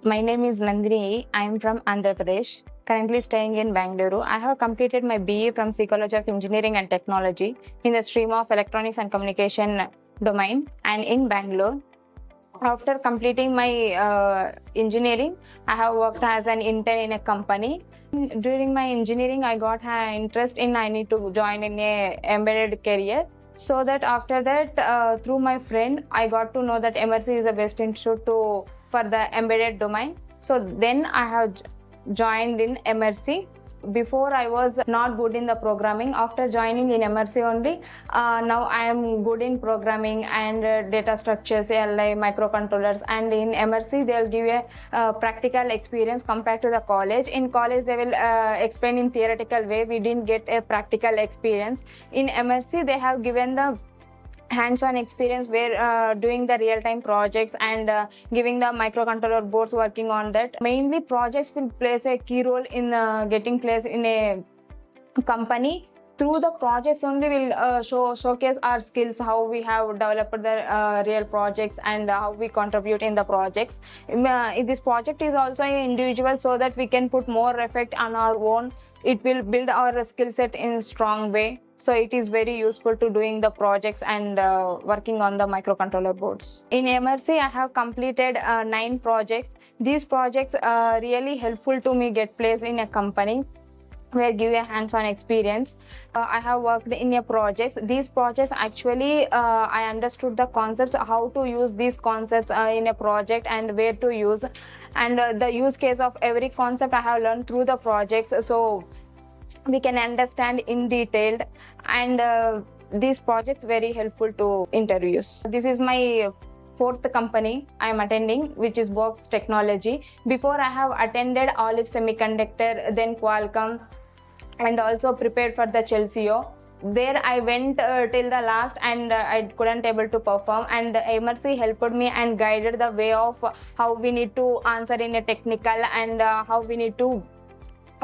My name is Nandini. I am from Andhra Pradesh, currently staying in Bangalore. I have completed my BA from Psychology of Engineering and Technology in the stream of Electronics and Communication domain and in Bangalore. After completing my engineering, I have worked as an intern in a company. During my engineering, I got an interest in I need to join in a embedded career. So that after that, through my friend, I got to know that Emertxe is the best institute for the embedded domain. So then I have joined in Emertxe. Before I was not good in the programming. After joining in Emertxe only, now I am good in programming and data structures, LI, microcontrollers. And in Emertxe, they'll give a practical experience compared to the college. In college, they will explain in theoretical way. We didn't get a practical experience. In Emertxe, they have given the hands-on experience where doing the real-time projects and giving the microcontroller boards working on that. Mainly projects will play a key role in getting place in a company. Through the projects only we'll showcase our skills, how we have developed the real projects and how we contribute in the projects. This project is also an individual, so that we can put more effect on our own. It will build our skill set in a strong way. So it is very useful to doing the projects and working on the microcontroller boards. In Emertxe, I have completed 9 projects. These projects are really helpful to me get placed in a company where give a hands-on experience. I have worked in a projects. These projects actually I understood the concepts, how to use these concepts in a project and where to use, and the use case of every concept I have learned through the projects. So we can understand in detail, and these projects very helpful to interviews. This is my 4th company I am attending, which is Borqs Technology. Before I have attended Olive Semiconductor, then Qualcomm, and also prepared for the Chelsea. There I went till the last, and I couldn't able to perform, and Emertxe helped me and guided the way of how we need to answer in a technical and how we need to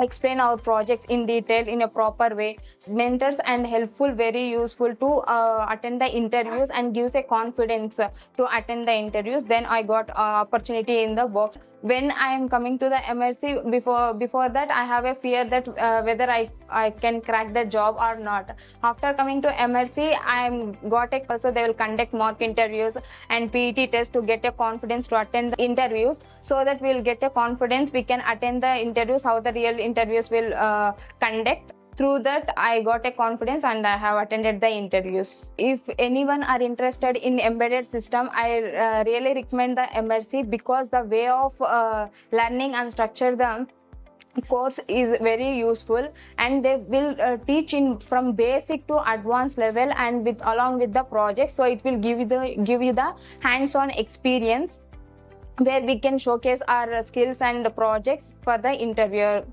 explain our projects in detail in a proper way. Mentors and helpful, very useful to attend the interviews and gives a confidence to attend the interviews. Then I got opportunity in the Borqs. When I am coming to the Emertxe, before that I have a fear that whether I can crack the job or not. After coming to Emertxe, I got a also they will conduct mock interviews and PET test to get a confidence to attend the interviews, so that we will get a confidence we can attend the interviews, how the real interviews will conduct. Through that, I got a confidence and I have attended the interviews. If anyone are interested in embedded system, I really recommend the Emertxe, because the way of learning and structure the course is very useful, and they will teach in from basic to advanced level and along with the project. So it will give you the hands-on experience where we can showcase our skills and projects for the interviewer.